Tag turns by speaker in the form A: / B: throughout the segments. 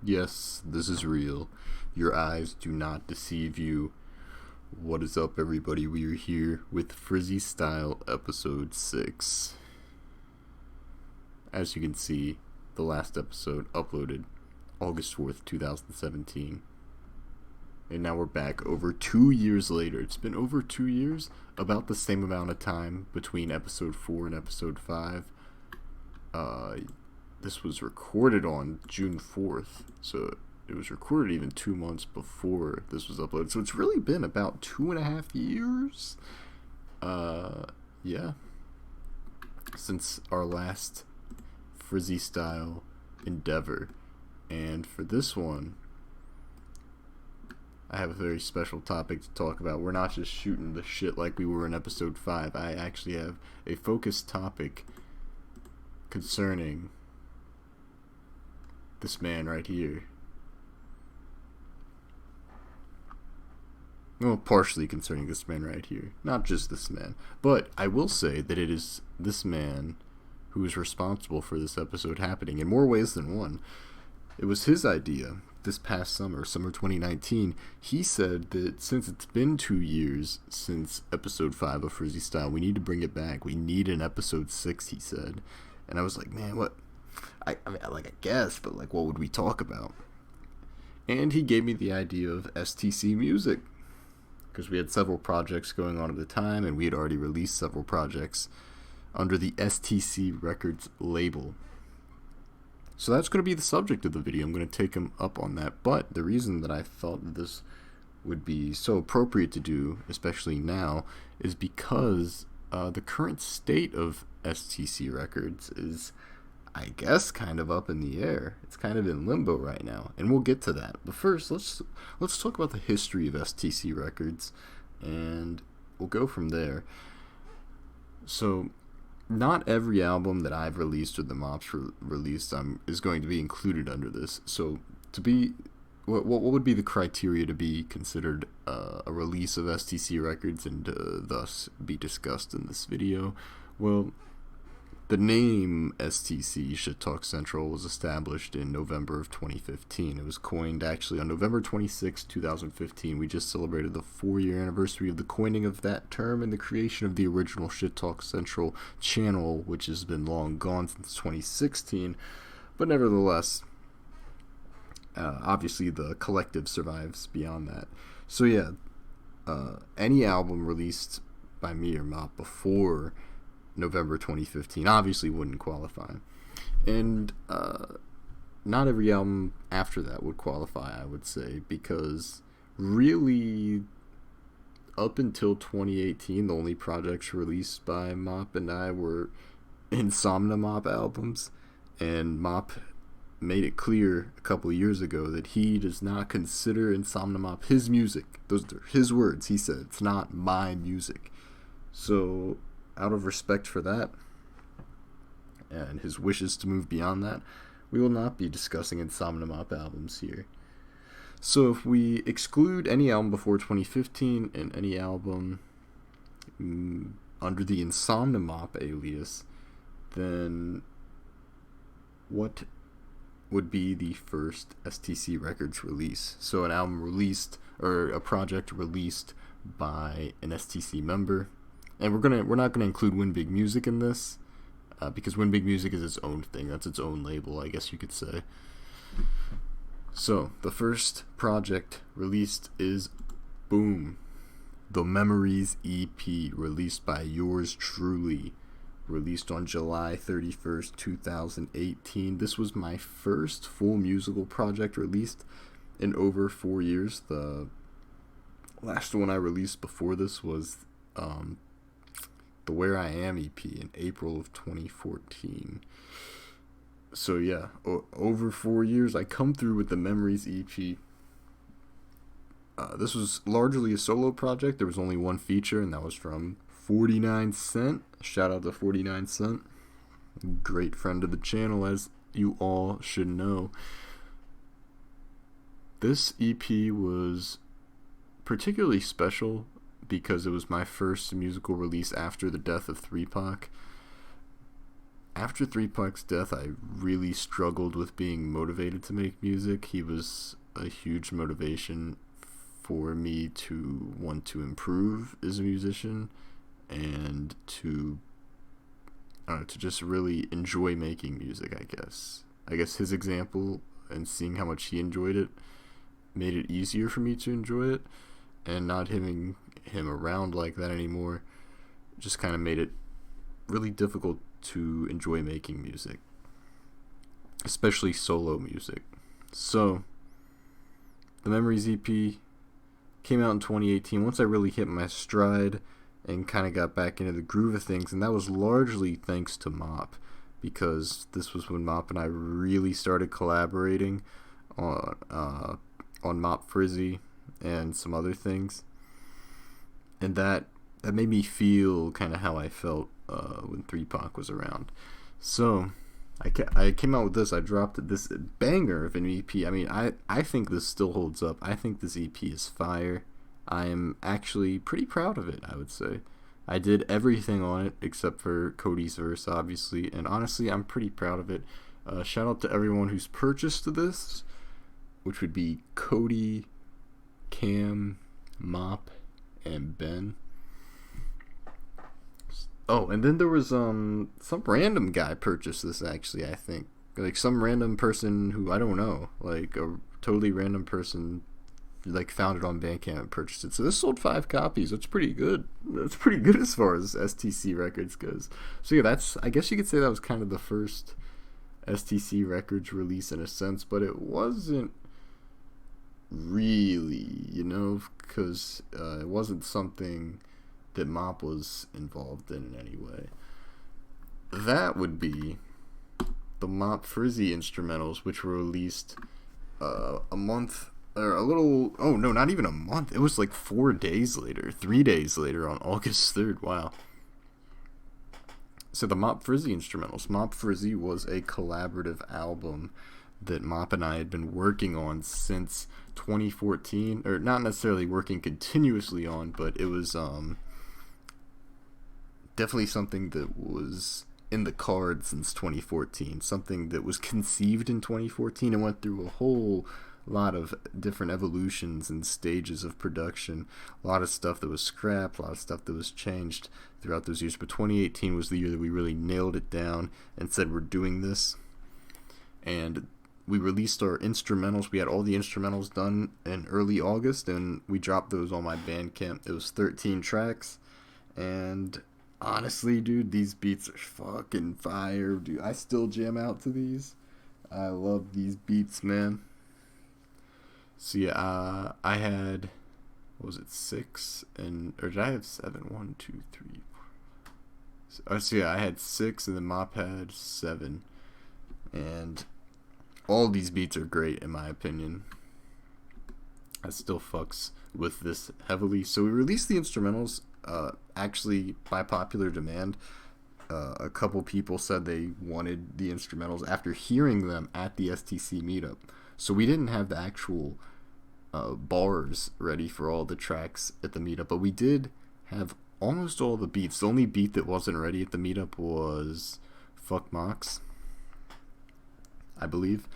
A: Yes, this is real. Your eyes do not deceive you. What is up, everybody? We are here with Frizzy Style Episode 6. As you can see, the last episode uploaded August 4th, 2017. And now we're back over 2 years later. It's been over 2 years, about the same amount of time between episode 4 and episode 5. This was recorded on June 4th, so it was recorded even 2 months before this was uploaded. So it's really been about 2.5 years. Yeah. Since our last Frizzy Style endeavor. And for this one, I have a very special topic to talk about. We're not just shooting the shit like we were in episode 5. I actually have a focused topic concerning this man right here. Well, partially concerning this man right here. Not just this man. But I will say that it is this man who is responsible for this episode happening in more ways than one. It was his idea this past summer 2019. He said that since it's been 2 years since episode 5 of Frizzy Style, we need to bring it back. We need an episode 6, he said. And I was like, man, what? I guess, but what would we talk about? And he gave me the idea of STC music, because we had several projects going on at the time, and we had already released several projects under the STC Records label. So that's going to be the subject of the video. I'm going to take him up on that. But the reason that I thought that this would be so appropriate to do, especially now, is because the current state of STC Records is, I guess, kind of up in the air. It's kind of in limbo right now, and we'll get to that. But first, let's talk about the history of STC Records, and we'll go from there. So, not every album that I've released or the Mops released is going to be included under this. So, what would be the criteria to be considered a release of STC Records and thus be discussed in this video? Well, the name STC Shit Talk Central was established in November of 2015. It was coined actually on November 26, 2015. We just celebrated the 4-year anniversary of the coining of that term and the creation of the original Shit Talk Central channel, which has been long gone since 2016. But nevertheless, obviously the collective survives beyond that. So yeah, any album released by me or Mop before November 2015 obviously wouldn't qualify, and not every album after that would qualify, I would say, because really up until 2018 the only projects released by Mop and I were Insomnia Mop albums, and Mop made it clear a couple of years ago that he does not consider Insomnia Mop his music. Those are his words. He said, it's not my music. So out of respect for that and his wishes to move beyond that, we will not be discussing Insomnia Mop albums here. So if we exclude any album before 2015 and any album under the Insomnia Mop alias, then what would be the first STC Records release? So an album released, or a project released by an STC member. And we're not gonna include Win Big Music in this, because Win Big Music is its own thing. That's its own label, I guess you could say. So the first project released is Boom, the Memories EP, released by yours truly, released on July 31st, 2018. This was my first full musical project released in over 4 years. The last one I released before this was the Where I Am EP in April of 2014. So yeah, over 4 years, I come through with the Memories EP. This was largely a solo project. There was only one feature, and that was from 49 Cent. Shout out to 49 Cent. Great friend of the channel, as you all should know. This EP was particularly special because it was my first musical release after the death of 3 Pac. after 3Pac's death, I really struggled with being motivated to make music. He was a huge motivation for me to want to improve as a musician and to just really enjoy making music, I guess. I guess his example and seeing how much he enjoyed it made it easier for me to enjoy it, and not having him around like that anymore just kind of made it really difficult to enjoy making music, especially solo music. So, the Memories EP came out in 2018, once I really hit my stride and kind of got back into the groove of things, and that was largely thanks to Mop, because this was when Mop and I really started collaborating on Mop Frizzy and some other things, and that made me feel kind of how I felt when 3Pac was around. So I came out with this. I dropped this banger of an EP. I mean, I think this still holds up. I think this EP is fire. I am actually pretty proud of it, I would say. I did everything on it except for Cody's verse, obviously, and honestly, I'm pretty proud of it. Shout out to everyone who's purchased this, which would be Cody, Cam, Mop, and Ben. Oh, and then there was some random guy purchased this, actually, I think. Like some random person who I don't know, like a totally random person, like found it on Bandcamp and purchased it. So this sold 5 copies. That's pretty good. That's pretty good as far as STC Records goes. So yeah, I guess you could say that was kind of the first STC Records release in a sense, but it wasn't really, because it wasn't something that Mop was involved in any way. That would be the Mop Frizzy instrumentals, which were released a month, or a little, oh no, not even a month. It was like 3 days later on August 3rd. Wow. So the Mop Frizzy instrumentals. Mop Frizzy was a collaborative album that Mop and I had been working on since 2014, or not necessarily working continuously on, but it was definitely something that was in the cards since 2014, something that was conceived in 2014 and went through a whole lot of different evolutions and stages of production, a lot of stuff that was scrapped, a lot of stuff that was changed throughout those years, but 2018 was the year that we really nailed it down and said we're doing this. And we released our instrumentals. We had all the instrumentals done in early August, and we dropped those on my Bandcamp. It was 13 tracks, and honestly, dude, these beats are fucking fire, dude. I still jam out to these. I love these beats, man. So yeah, I had, what was it, 6, or did I have 7? 1, 2, 3, 4. So yeah, I had 6, and then Mop had 7, and all these beats are great in my opinion. I still fucks with this heavily. So we released the instrumentals. Actually, by popular demand, a couple people said they wanted the instrumentals after hearing them at the STC meetup. So we didn't have the actual bars ready for all the tracks at the meetup, but we did have almost all the beats. The only beat that wasn't ready at the meetup was Fuck Mox, I believe.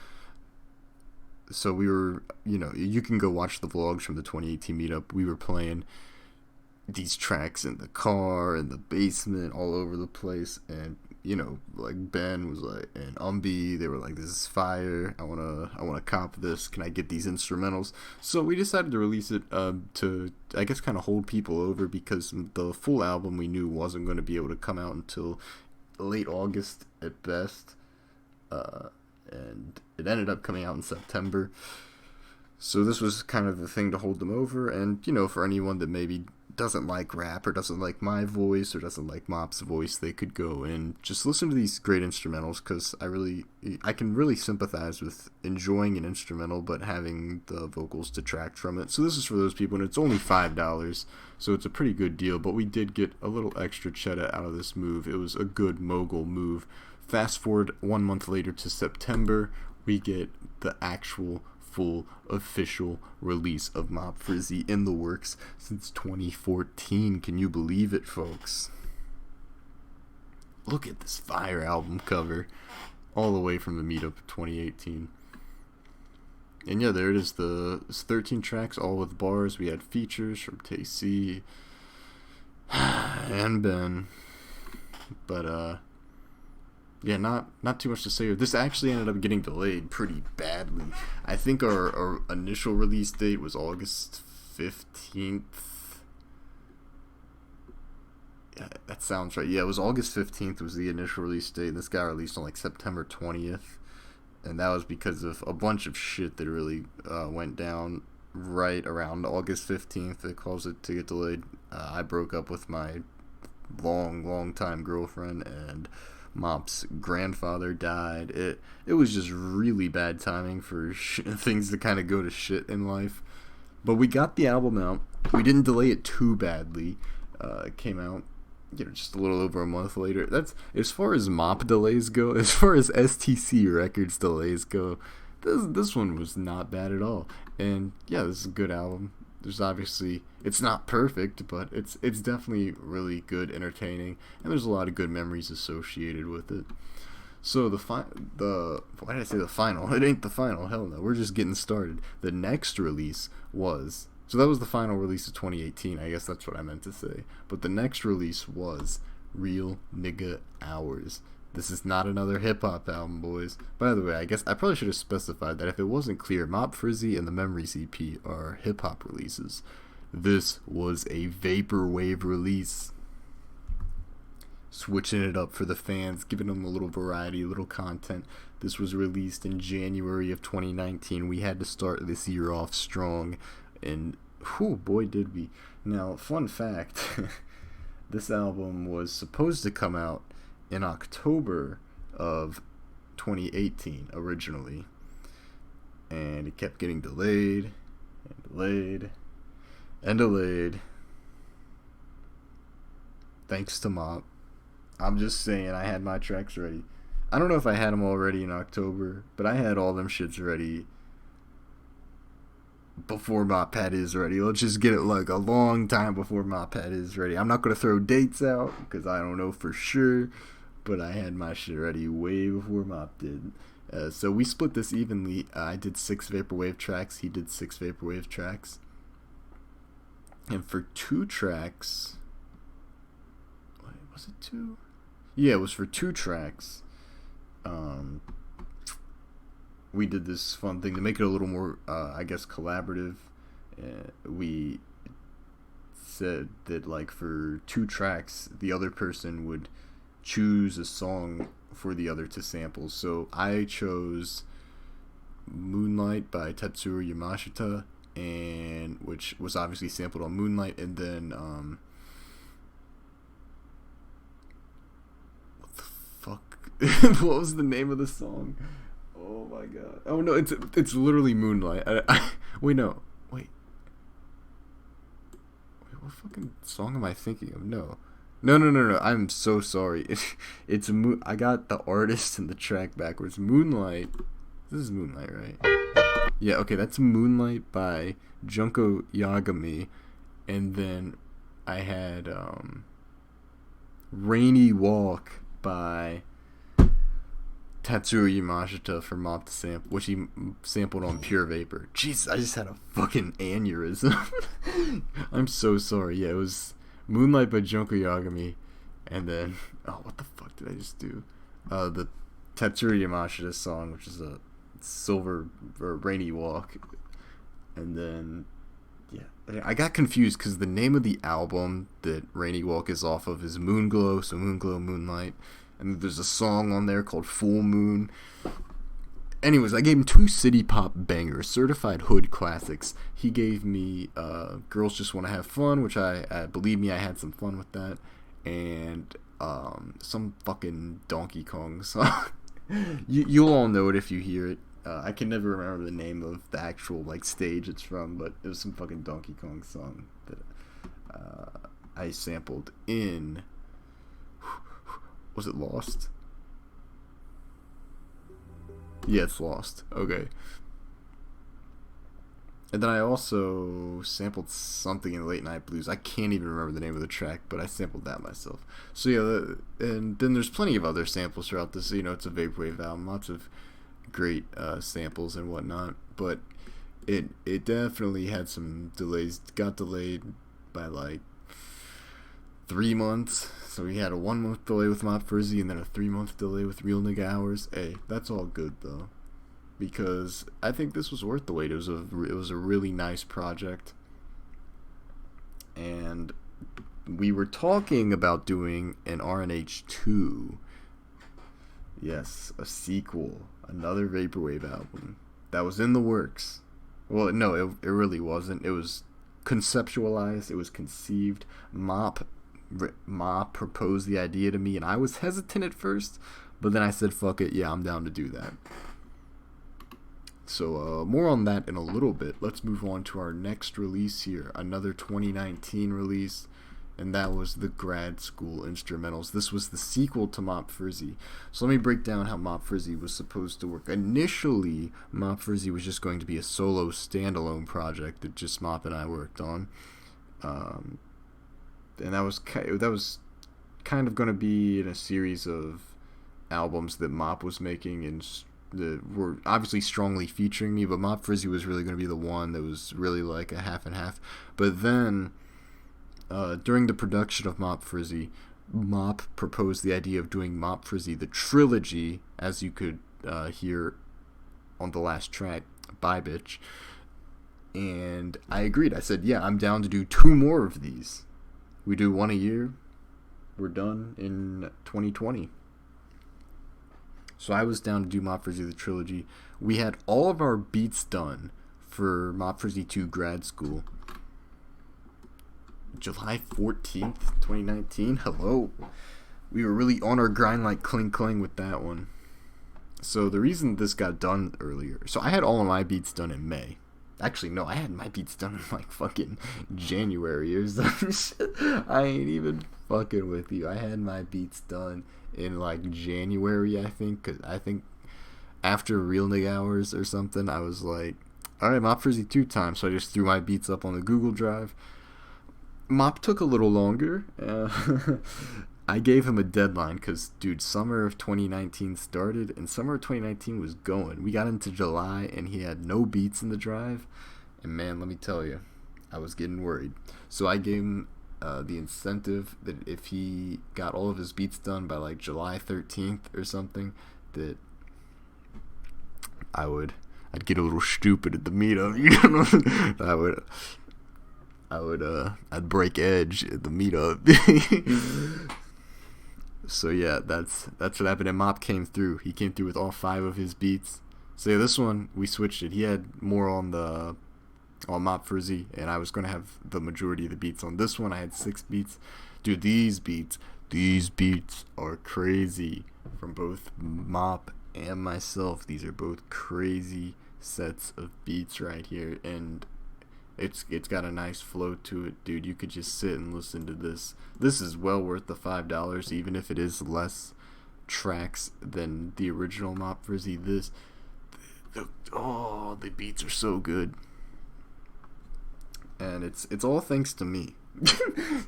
A: So we were, you can go watch the vlogs from the 2018 meetup. We were playing these tracks in the car, in the basement, all over the place, and like Ben was like, and Umbi, they were like, this is fire, I wanna cop this, can I get these instrumentals? So we decided to release it to, I guess, kind of hold people over, because the full album we knew wasn't going to be able to come out until late August at best, and it ended up coming out in September. So this was kind of the thing to hold them over, and for anyone that maybe doesn't like rap, or doesn't like my voice, or doesn't like Mop's voice, they could go and just listen to these great instrumentals, because I can really sympathize with enjoying an instrumental but having the vocals detract from it. So this is for those people, and it's only $5, so it's a pretty good deal, but we did get a little extra cheddar out of this move. It was a good mogul move. Fast forward 1 month later to September, we get the actual full official release of Mop Frizzy, in the works since 2014. Can you believe it, folks? Look at this fire album cover, all the way from the meetup of 2018. And yeah, there it is. It's 13 tracks, all with bars. We had features from KC and Ben, but yeah, not too much to say. This actually ended up getting delayed pretty badly. I think our initial release date was August 15th. Yeah, that sounds right. Yeah, it was August 15th was the initial release date. This got released on like September 20th. And that was because of a bunch of shit that really went down right around August 15th that caused it to get delayed. I broke up with my long time girlfriend, and Mop's grandfather died. It was just really bad timing for things to kind of go to shit in life. But we got the album out. We didn't delay it too badly. It came out, just a little over a month later. That's as far as Mop delays go. As far as STC Records delays go, this one was not bad at all. And yeah, this is a good album. There's obviously, it's not perfect, but it's definitely really good, entertaining, and there's a lot of good memories associated with it. So why did I say the final? It ain't the final. Hell no. We're just getting started. The next release was. So that was the final release of 2018. I guess that's what I meant to say. But the next release was Real Nigga Hours. This is not another hip-hop album, boys. By the way, I guess I probably should have specified that if it wasn't clear, Mop, Frizzy, and the Memories EP are hip-hop releases. This was a vaporwave release. Switching it up for the fans, giving them a little variety, a little content. This was released in January of 2019. We had to start this year off strong. And, whew, boy, did we. Now, fun fact, this album was supposed to come out in October of 2018 originally. And it kept getting delayed, and delayed, and delayed. Thanks to Mop. I'm just saying, I had my tracks ready. I don't know if I had them all ready in October, but I had all them shits ready before my pad is ready. Let's just get it like a long time before my pad is ready. I'm not going to throw dates out because I don't know for sure, but I had my shit ready way before Mop did. So we split this evenly. I did 6 vaporwave tracks. He did 6 vaporwave tracks. And for 2 tracks... Wait, was it 2? Yeah, it was for 2 tracks. We did this fun thing to make it a little more, I guess, collaborative. We said that, like, for 2 tracks, the other person would choose a song for the other to sample. So I chose Moonlight by Tetsuro Yamashita, and which was obviously sampled on Moonlight, and then what the fuck? What was the name of the song? Oh my god! Oh no, it's literally Moonlight. Wait, no, wait, what fucking song am I thinking of? No. I'm so sorry. I got the artist and the track backwards. Moonlight. This is Moonlight, right? Yeah, okay, that's Moonlight by Junko Yagami, and then I had Rainy Walk by Tetsuro Yamashita for Mop to sample, which he sampled on Pure Vapor. Jeez, I just had a fucking aneurysm. I'm so sorry. Yeah, it was Moonlight by Junko Yagami, and then what the fuck did I just do? The Tetsuro Yamashita song, which is a Silver or Rainy Walk, and then I got confused because the name of the album that Rainy Walk is off of is Moonglow, so Moonglow, Moonlight, and there's a song on there called Full Moon. Anyways, I gave him 2 city pop bangers, certified hood classics. He gave me Girls Just Want to Have Fun, which I believe me, I had some fun with that, and some fucking Donkey Kong song. You'll all know it if you hear it. I can never remember the name of the actual stage it's from, but it was some fucking Donkey Kong song that I sampled in. Was it Lost? Yeah, it's Lost. Okay. And then I also sampled something in Late Night Blues. I can't even remember the name of the track, but I sampled that myself. So yeah, and then there's plenty of other samples throughout this. You know, it's a vaporwave album, lots of great samples and whatnot. But it definitely had some delays. Got delayed by like 3 months. So we had a 1 month delay with Mop Frizzy and then a 3 month delay with Real Nigga Hours. Hey, that's all good though, because I think this was worth the wait. It was a really nice project, and we were talking about doing an RNH 2. Yes, a sequel, another vaporwave album that was in the works. Well, no, it really wasn't. It was conceptualized. It was conceived. Mop proposed the idea to me, and I was hesitant at first, but then I said, "Fuck it, yeah, I'm down to do that." So more on that in a little bit. Let's move on to our next release here, another 2019 release, and that was the Grad School Instrumentals. This was the sequel to Mop Frizzy. So let me break down how Mop Frizzy was supposed to work. Initially, Mop Frizzy was just going to be a solo standalone project that just Mop and I worked on, and that was kind of going to be in a series of albums that Mop was making and that were obviously strongly featuring me, but Mop Frizzy was really going to be the one that was really like a half and half. But then, during the production of Mop Frizzy, Mop proposed the idea of doing Mop Frizzy the Trilogy, as you could hear on the last track, Bye Bitch. And I agreed. I said, yeah, I'm down to do 2 more of these. We do 1 a year. We're done in 2020. So I was down to do Mop Frizzy the Trilogy. We had all of our beats done for Mop Frizzy 2 Grad School. July 14th, 2019. Hello. We were really on our grind like Kling Kling with that one. So the reason this got done earlier. So I had all of my beats done in May. Actually, no, I had my beats done in like fucking January or some shit. I ain't even fucking with you. I had my beats done in like January, I think, because I think after Real Nigga Hours or something, I was like, alright, Mop Frizzy 2 time. So I just threw my beats up on the Google Drive. Mop took a little longer. I gave him a deadline because, dude, summer of 2019 started and summer of 2019 was going. We got into July and he had no beats in the drive. And man, let me tell you, I was getting worried. So I gave him the incentive that if he got all of his beats done by like July 13th or something, that I'd get a little stupid at the meetup. You know, I'd break edge at the meetup. So yeah, that's what happened. And Mop came through. He came through with all 5 of his beats. So yeah, this one we switched it. He had more on Mop Frizzy, and I was gonna have the majority of the beats on this one. I had 6 beats. Dude, these beats are crazy. From both Mop and myself, these are both crazy sets of beats right here, and it's got a nice flow to it, dude. You could just sit and listen to this. This is well worth the $5, even if it is less tracks than the original Mop Frizzy. The beats are so good. And it's all thanks to me.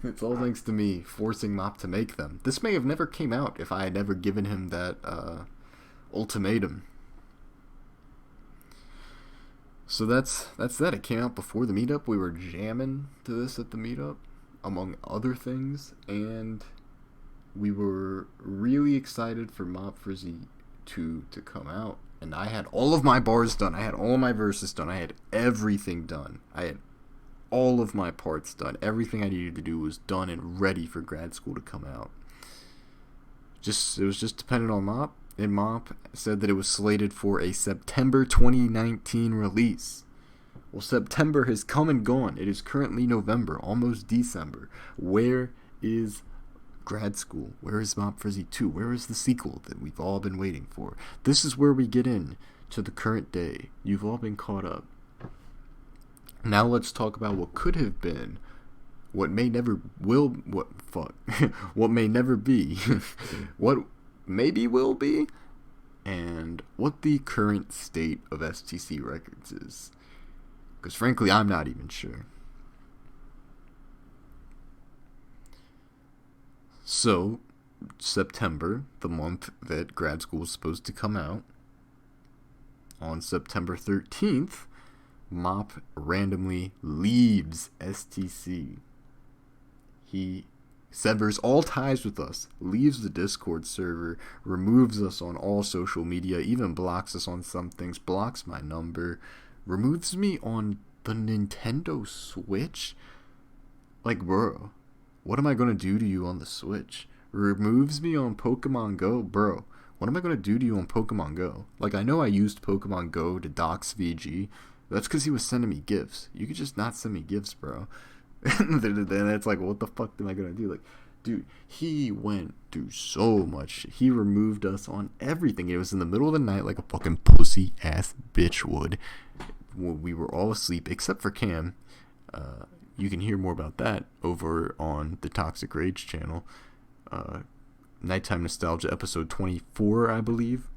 A: It's all thanks to me forcing Mop to make them. This may have never came out if I had never given him that ultimatum. So that's that. It came out before the meetup. We were jamming to this at the meetup, among other things, and we were really excited for Mop Frizzy 2 to come out. And I had all of my bars done. I had all of my verses done. I had everything done. I had all of my parts done. Everything I needed to do was done and ready for Grad School to come out. It was just dependent on Mop. And Mop said that it was slated for a September 2019 release. Well, September has come and gone. It is currently November, almost December. Where is Grad School? Where is Mop Frizzy 2? Where is the sequel that we've all been waiting for? This is where we get in to the current day. You've all been caught up. Now let's talk about what could have been, what may never what may never be, what maybe will be, and what the current state of STC Records is. Because frankly, I'm not even sure. So, September, the month that Grad School was supposed to come out, on September 13th, Mop randomly leaves STC. He severs all ties with us, leaves the Discord server, removes us on all social media, even blocks us on some things, blocks my number, removes me on the Nintendo Switch? Like, bro, what am I going to do to you on the Switch? Removes me on Pokemon Go? Bro, what am I going to do to you on Pokemon Go? Like, I know I used Pokemon Go to dox VG. That's because he was sending me gifts. You could just not send me gifts, bro. And then it's like, what the fuck am I going to do? Like, dude, he went through so much. He removed us on everything. It was in the middle of the night like a fucking pussy-ass bitch would. We were all asleep, except for Cam. You can hear more about that over on the Toxic Rage channel. Nighttime Nostalgia episode 24, I believe.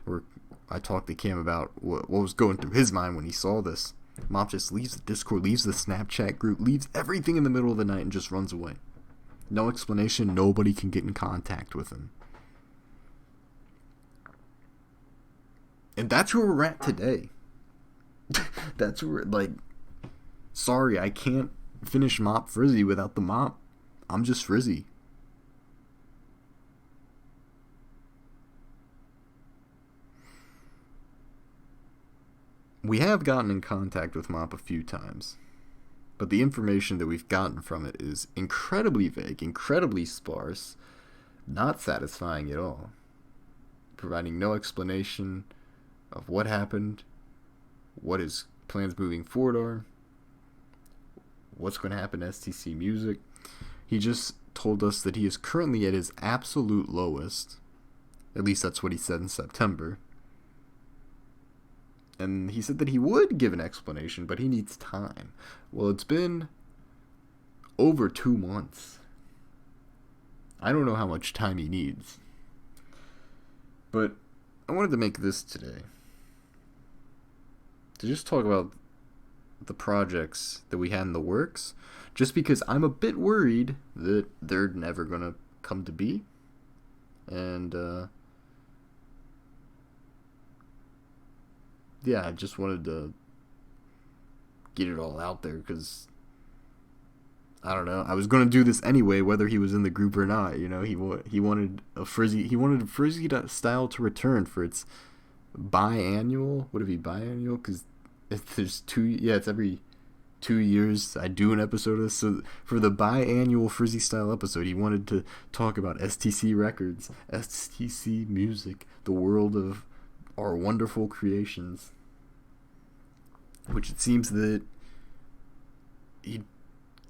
A: Where I talked to Cam about what was going through his mind when he saw this. Mop just leaves the Discord, leaves the Snapchat group, leaves everything in the middle of the night and just runs away. No explanation, nobody can get in contact with him. And that's where we're at today. That's where, like, sorry, I can't finish Mop Frizzy without the Mop. I'm just Frizzy. We have gotten in contact with Mop a few times, but the information that we've gotten from it is incredibly vague, incredibly sparse, not satisfying at all, providing no explanation of what happened, what his plans moving forward are, what's going to happen to STC Music. He just told us that he is currently at his absolute lowest. At least that's what he said in September. And he said that he would give an explanation, but he needs time. Well, it's been over 2 months. I don't know how much time he needs. But I wanted to make this today, to just talk about the projects that we had in the works, just because I'm a bit worried that they're never going to come to be. And, yeah, I just wanted to get it all out there, because, I don't know, I was going to do this anyway, whether he was in the group or not. You know, he wanted a Frizzy style to return for its biannual. Would it be biannual? Because there's it's every 2 years I do an episode of this. So for the biannual Frizzy style episode, he wanted to talk about STC Records, STC Music, the world of our wonderful creations, which it seems that he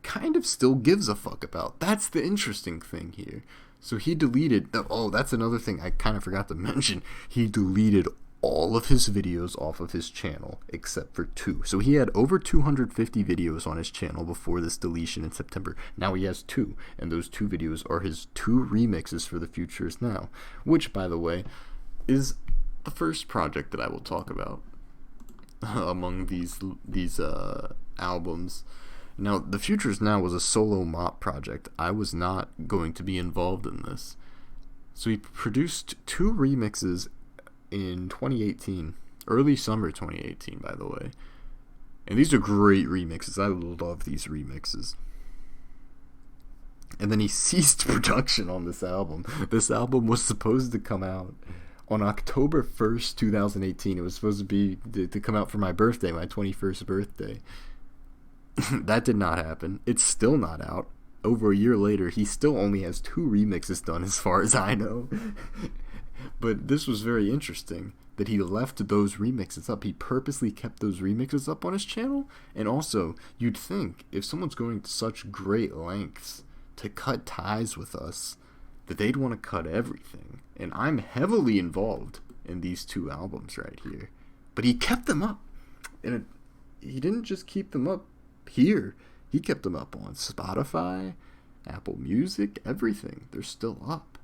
A: kind of still gives a fuck about. That's the interesting thing here. So he deleted, that's another thing I kind of forgot to mention. He deleted all of his videos off of his channel except for 2. So he had over 250 videos on his channel before this deletion in September. Now he has 2, and those 2 videos are his 2 remixes for The Future Is Now, which, by the way, is the first project that I will talk about among these albums. Now, The Future Is Now was a solo Mop project. I was not going to be involved in this. So he produced 2 remixes in 2018, early summer 2018, by the way. And these are great remixes. I love these remixes. And then he ceased production on this album. This album was supposed to come out on October 1st, 2018. It was supposed to come out for my birthday, my 21st birthday. That did not happen. It's still not out. Over a year later, he still only has 2 remixes done, as far as I know. But this was very interesting that he left those remixes up. He purposely kept those remixes up on his channel. And also, you'd think if someone's going to such great lengths to cut ties with us, that they'd want to cut everything. And I'm heavily involved in these 2 albums right here. But he kept them up. And he didn't just keep them up here. He kept them up on Spotify, Apple Music, everything. They're still up.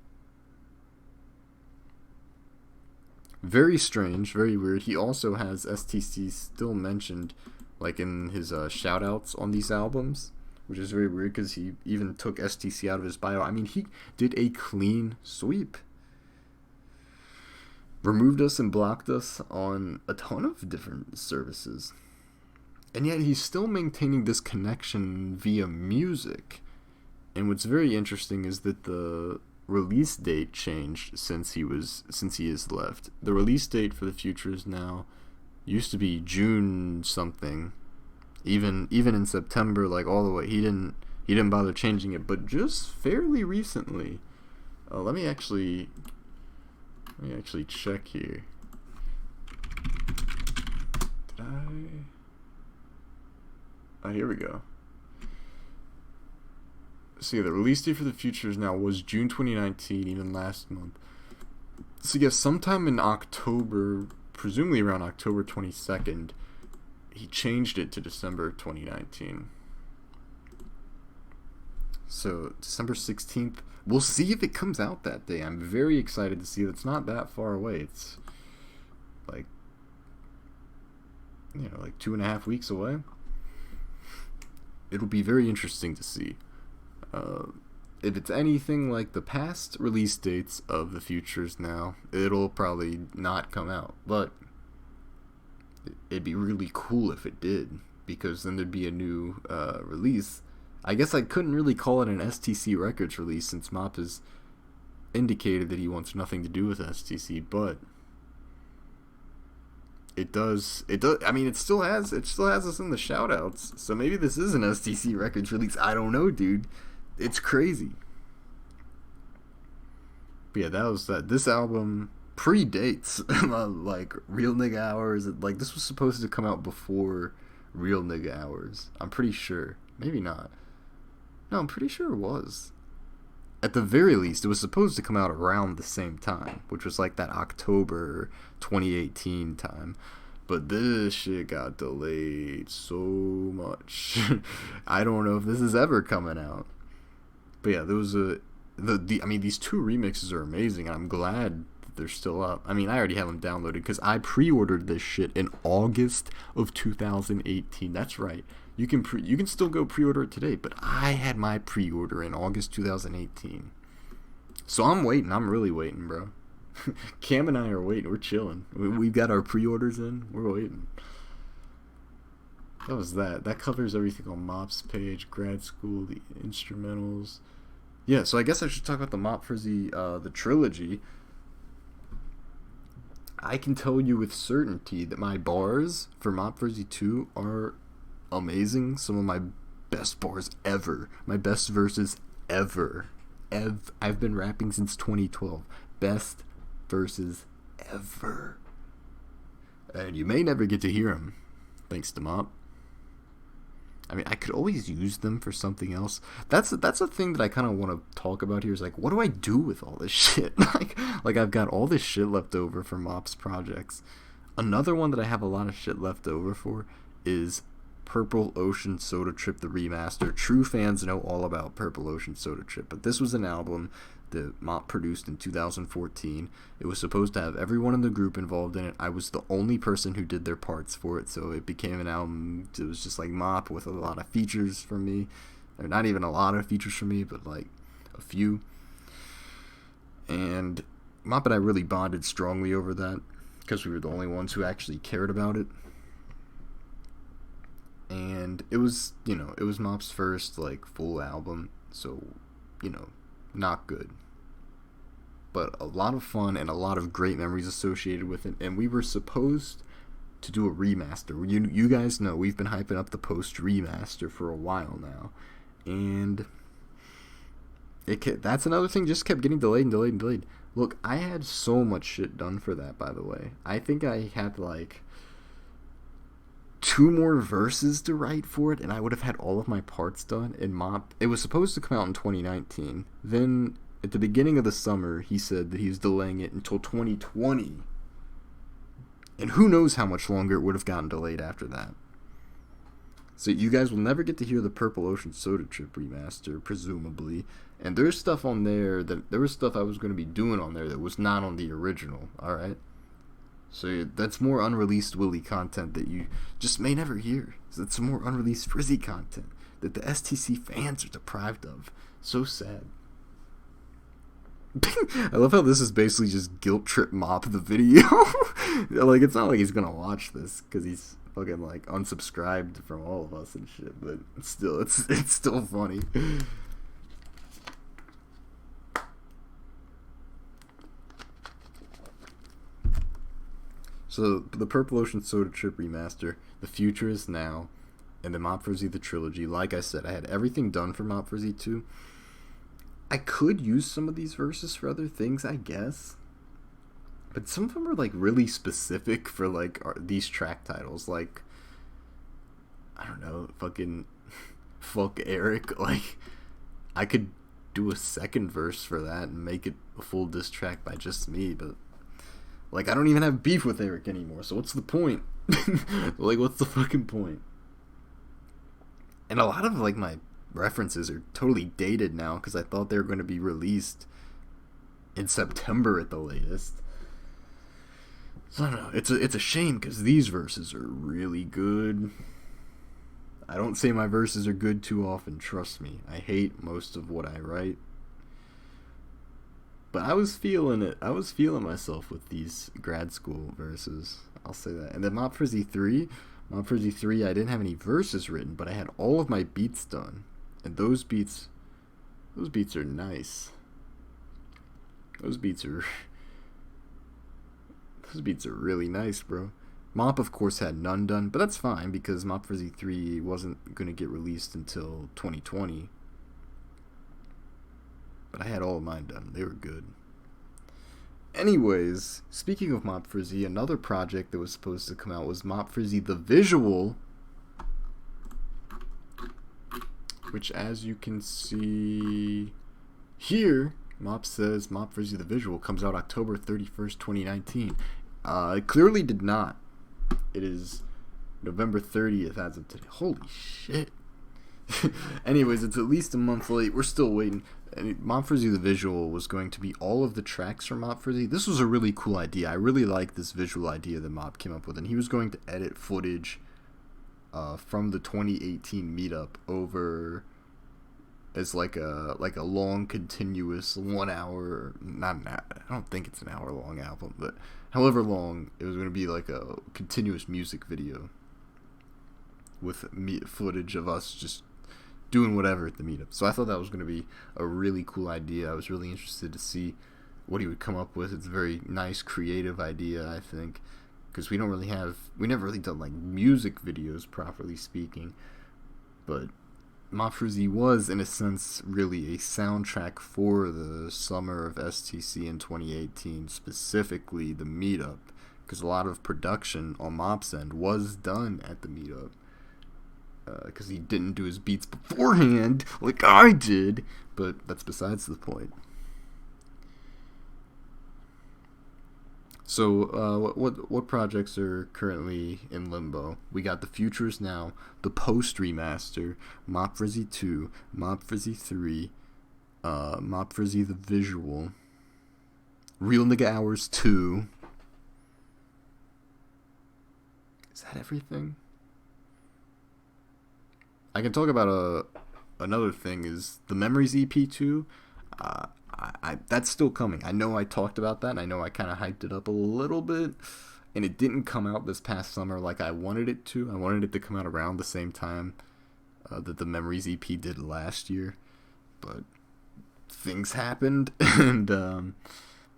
A: Very strange, very weird. He also has STC still mentioned like in his shout outs on these albums, which is very weird because he even took STC out of his bio. I mean, he did a clean sweep. Removed us and blocked us on a ton of different services. And yet he's still maintaining this connection via music. And what's very interesting is that the release date changed since he has left. The release date for the Futures now used to be June something. Even in September, like all the way, he didn't bother changing it. But just fairly recently, let me actually check here. Did I? Oh, here we go. So yeah, the release date for the Futures now was June 2019, even last month. So yeah, sometime in October, presumably around October 22nd, he changed it to December 2019. So December 16th, we'll see if it comes out that day. I'm very excited to see it. It's not that far away. It's like, like 2.5 weeks away. It'll be very interesting to see. If it's anything like the past release dates of the Futures now, it'll probably not come out. But it'd be really cool if it did, because then there'd be a new release. I guess I couldn't really call it an STC Records release since Mop has indicated that he wants nothing to do with STC, but it does. I mean, it still has us in the shoutouts. So maybe this is an STC Records release. I don't know, dude. It's crazy. But yeah, that was that. This album predates like Real Nigga Hours. Like, this was supposed to come out before Real Nigga Hours. I'm pretty sure. Maybe not. No, I'm pretty sure it was. At the very least, it was supposed to come out around the same time, which was like that October 2018 time. But this shit got delayed so much. I don't know if this is ever coming out. But yeah, there was I mean, these two remixes are amazing, and I'm glad that they're still up. I mean, I already have them downloaded because I pre-ordered this shit in August of 2018. That's right. You can still go pre-order it today, but I had my pre-order in August 2018. So I'm waiting. I'm really waiting, bro. Cam and I are waiting. We're chilling. We've got our pre-orders in. We're waiting. That was that. That covers everything on Mop's page. Grad School, the instrumentals. Yeah, so I guess I should talk about the Mop Frizzy, the Trilogy. I can tell you with certainty that my bars for Mop Frizzy 2 are amazing. Some of my best bars ever. My best verses ever. I've been rapping since 2012. Best verses ever. And you may never get to hear them, thanks to Mop. I mean, I could always use them for something else. That's a thing that I kind of want to talk about here. Is like, what do I do with all this shit? like I've got all this shit left over for Mop's projects. Another one that I have a lot of shit left over for is Purple Ocean Soda Trip, the remaster. True fans know all about Purple Ocean Soda Trip, but this was an album that Mop produced in 2014. It was supposed to have everyone in the group involved in it. I was the only person who did their parts for it, so it became an album. It was just like Mop with a lot of features from me. Or not even a lot of features from me, but like a few. And Mop and I really bonded strongly over that because we were the only ones who actually cared about it. And it was, it was Mop's first like full album, so, not good. But a lot of fun and a lot of great memories associated with it. And we were supposed to do a remaster. You guys know we've been hyping up the post remaster for a while now. And that's another thing, just kept getting delayed and delayed and delayed. Look, I had so much shit done for that, by the way. I think I had like 2 more verses to write for it, and I would have had all of my parts done. And Mop, it was supposed to come out in 2019. Then at the beginning of the summer, he said that he was delaying it until 2020. And who knows how much longer it would have gotten delayed after that. So you guys will never get to hear the Purple Ocean Soda Trip remaster, presumably. And there's stuff on there there was stuff I was going to be doing on there that was not on the original, alright? So that's more unreleased Willy content that you just may never hear. So that's some more unreleased Frizzy content that the STC fans are deprived of. So sad. I love how this is basically just guilt trip Mop the video. Like, it's not like he's gonna watch this because he's fucking like unsubscribed from all of us and shit. But still, it's still funny. So the Purple Ocean Soda Trip remaster, The Future Is Now, and the Mop Frizzy the Trilogy. Like I said, I had everything done for Mop Frizzy 2. I could use some of these verses for other things, I guess. But some of them are like really specific for like these track titles. Like, I don't know, fucking Fuck Eric. Like, I could do a second verse for that and make it a full diss track by just me, but like, I don't even have beef with Eric anymore, so what's the point? Like, what's the fucking point? And a lot of like my references are totally dated now because I thought they were going to be released in September at the latest. So I don't know. It's a shame because these verses are really good. I don't say my verses are good too often. Trust me, I hate most of what I write. But I was feeling it. I was feeling myself with these grad school verses. I'll say that. And then Mop Frizzy 3, I didn't have any verses written, but I had all of my beats done. And those beats are nice. Those beats are really nice, bro. Mop, of course, had none done, but that's fine because Mop Frizzy 3 wasn't going to get released until 2020. But I had all of mine done. They were good. Anyways, speaking of Mop Frizzy, another project that was supposed to come out was Mop Frizzy the Visual, which, as you can see here, Mop says Mop Frizzy the Visual comes out October 31st, 2019. It clearly did not. It is November 30th as of today. Holy shit. Anyways, it's at least a month late. We're still waiting. And Mop Frizzy the Visual was going to be all of the tracks from Mop Frizzy. This was a really cool idea. I really like this visual idea that Mop came up with. And he was going to edit footage from the 2018 meetup over as like a long continuous 1 hour, not an hour, I don't think it's an hour long album, but however long, it was going to be like a continuous music video with footage of us just doing whatever at the meetup. So I thought that was going to be a really cool idea. I was really interested to see what he would come up with. It's a very nice, creative idea, I think, because we never really done like music videos, properly speaking, but Mop Frizzy was, in a sense, really a soundtrack for the summer of STC in 2018, specifically the meetup, because a lot of production on Mop's end was done at the meetup, because he didn't do his beats beforehand like I did, but that's besides the point. So, what projects are currently in limbo? We got The Future Is Now, the Post Remaster, Mop Frizzy 2, Mop Frizzy 3, Mop Frizzy the Visual, Real Nigga Hours 2. Is that everything? I can talk about another thing is the Memories EP2. That's still coming. I know I talked about that, and I know I kind of hyped it up a little bit, and it didn't come out this past summer like I wanted it to. I wanted it to come out around the same time that the Memories EP did last year, but things happened, and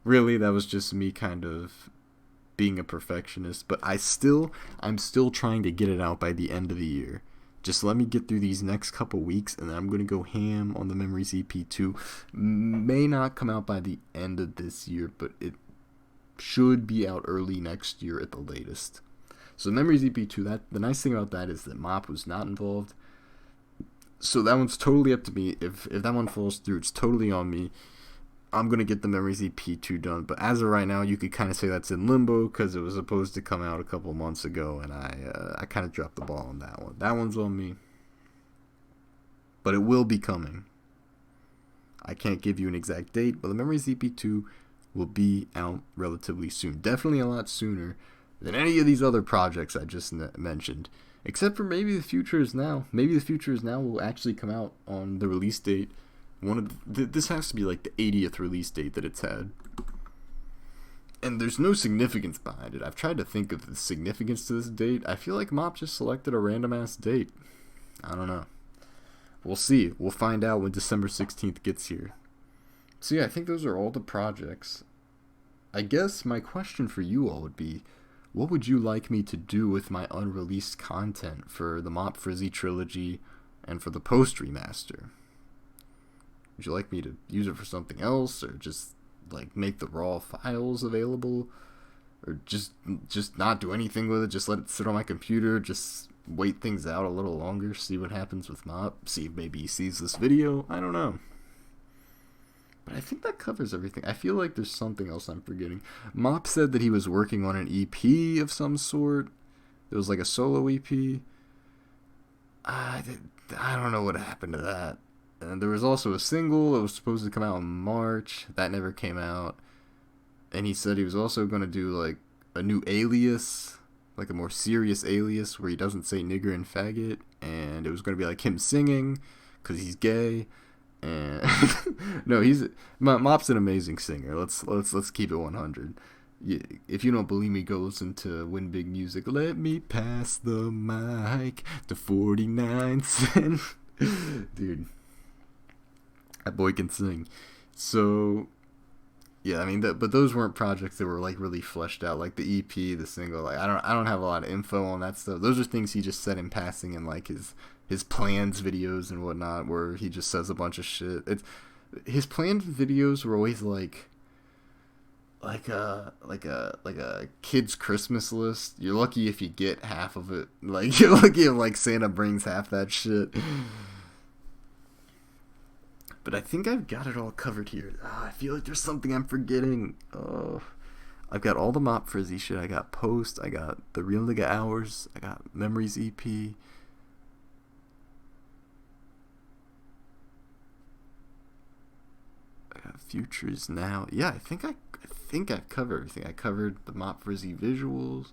A: really that was just me kind of being a perfectionist. But I'm still trying to get it out by the end of the year. Just let me get through these next couple weeks, and then I'm going to go ham on the Memories EP2. May not come out by the end of this year, but it should be out early next year at the latest. So Memories EP2, the nice thing about that is that Mop was not involved. So that one's totally up to me. If that one falls through, it's totally on me. I'm going to get the Memories EP2 done. But as of right now, you could kind of say that's in limbo because it was supposed to come out a couple months ago, and I kind of dropped the ball on that one. That one's on me. But it will be coming. I can't give you an exact date, but the Memories EP2 will be out relatively soon. Definitely a lot sooner than any of these other projects I just mentioned. Except for maybe The Future Is Now. Maybe The Future Is Now will actually come out on the release date. This has to be like the 80th release date that it's had. And there's no significance behind it. I've tried to think of the significance to this date. I feel like Mop just selected a random ass date. I don't know. We'll see. We'll find out when December 16th gets here. So yeah, I think those are all the projects. I guess my question for you all would be, what would you like me to do with my unreleased content for the Mop Frizzy trilogy and for the post remaster? Would you like me to use it for something else, or just like make the raw files available, or just not do anything with it, just let it sit on my computer, just wait things out a little longer, see what happens with Mop, see if maybe he sees this video? I don't know. But I think that covers everything. I feel like there's something else I'm forgetting. Mop said that he was working on an EP of some sort. It was like a solo EP. I don't know what happened to that. And there was also a single that was supposed to come out in March. That never came out. And he said he was also going to do like a new alias, like a more serious alias where he doesn't say nigger and faggot. And it was going to be like him singing because he's gay. And no, Mop's an amazing singer. Let's keep it 100. If you don't believe me, go listen to Win Big Music. Let me pass the mic to 49 Cent. Dude, that boy can sing. So yeah, I mean, but those weren't projects that were like really fleshed out, like the EP, the single. Like I don't have a lot of info on that stuff. Those are things he just said in passing in like his plans videos and whatnot, where he just says a bunch of shit. His planned videos were always like a kid's Christmas list. You're lucky if you get half of it. Like you're lucky if like Santa brings half that shit. But I think I've got it all covered here. I feel like there's something I'm forgetting. I've got all the Mop Frizzy shit. I got Post. I got the Real Nigga Hours. I got Memories EP. Future Is Now. Yeah, I think I've covered everything. I covered the Mop Frizzy visuals.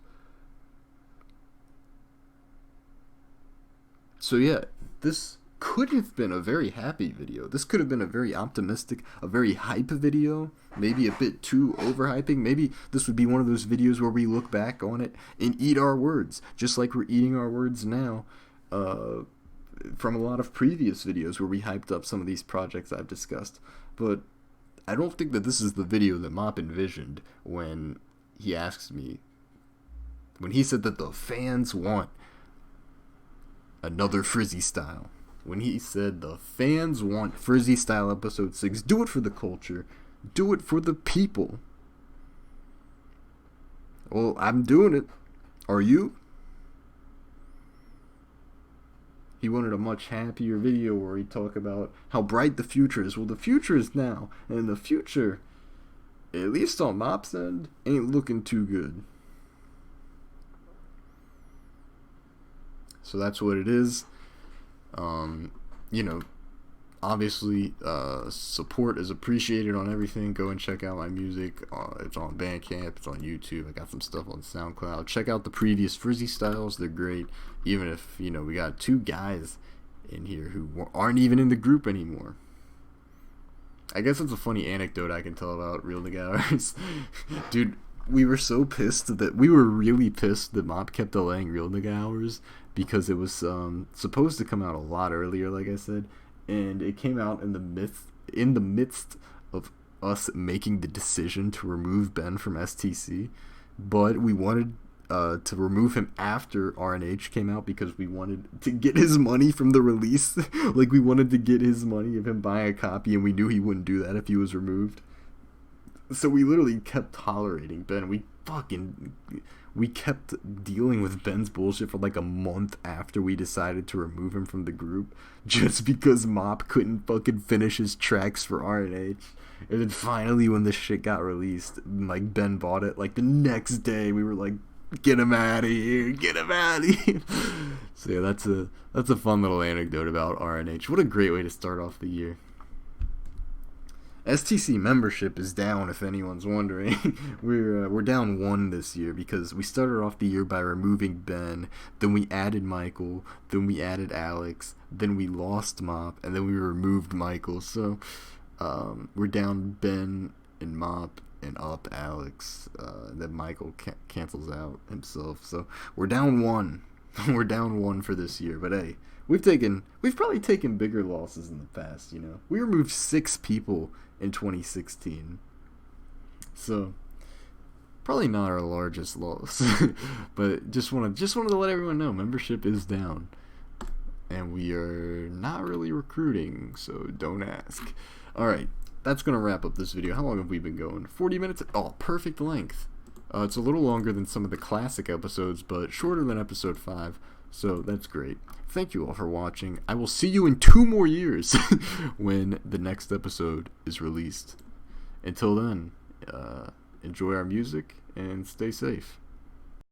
A: So yeah, this could have been a very happy video. This could have been a very optimistic, a very hype video. Maybe a bit too overhyping. Maybe this would be one of those videos where we look back on it and eat our words, just like we're eating our words now. From a lot of previous videos where we hyped up some of these projects I've discussed. But I don't think that this is the video that Mop envisioned when he asked me, when he said that the fans want another Frizzy style. When he said the fans want Frizzy style episode 6, do it for the culture, do it for the people. Well, I'm doing it. Are you? He wanted a much happier video where he talk about how bright the future is. Well, the future is now, and the future, at least on Mop's end, ain't looking too good. So that's what it is. Obviously, support is appreciated on everything. Go and check out my music. It's on Bandcamp. It's on YouTube. I got some stuff on SoundCloud. Check out the previous Frizzy styles. They're great. Even if, we got 2 guys in here who aren't even in the group anymore. I guess it's a funny anecdote I can tell about Real Nigga Hours. Dude, we were really pissed that Mop kept delaying Real Nigga Hours because it was supposed to come out a lot earlier, like I said. And it came out in the midst of us making the decision to remove Ben from STC, but we wanted to remove him after RNH came out because we wanted to get his money from the release. Like, we wanted to get his money of him buying a copy, and we knew he wouldn't do that if he was removed. So we literally kept tolerating Ben. We kept dealing with Ben's bullshit for like a month after we decided to remove him from the group, just because Mop couldn't fucking finish his tracks for RNH. And then finally, when this shit got released, like, Ben bought it. Like, the next day, we were like, get him out of here, get him out of here. So yeah, that's a fun little anecdote about RNH. What a great way to start off the year. STC membership is down, if anyone's wondering. We're down 1 this year because we started off the year by removing Ben, then we added Michael, then we added Alex, then we lost Mop, and then we removed Michael. So we're down Ben and Mop and up Alex. Then Michael cancels out himself. So we're down 1. We're down 1 for this year. But hey, we've probably taken bigger losses in the past. You know, we removed 6 people in 2016. So probably not our largest loss, but just wanted to let everyone know membership is down, and we are not really recruiting, so don't ask. All right, that's gonna wrap up this video. How long have we been going? 40 minutes. Oh, perfect length. It's a little longer than some of the classic episodes, but shorter than episode 5. So that's great. Thank you all for watching. I will see you in 2 more years when the next episode is released. Until then, enjoy our music and stay safe.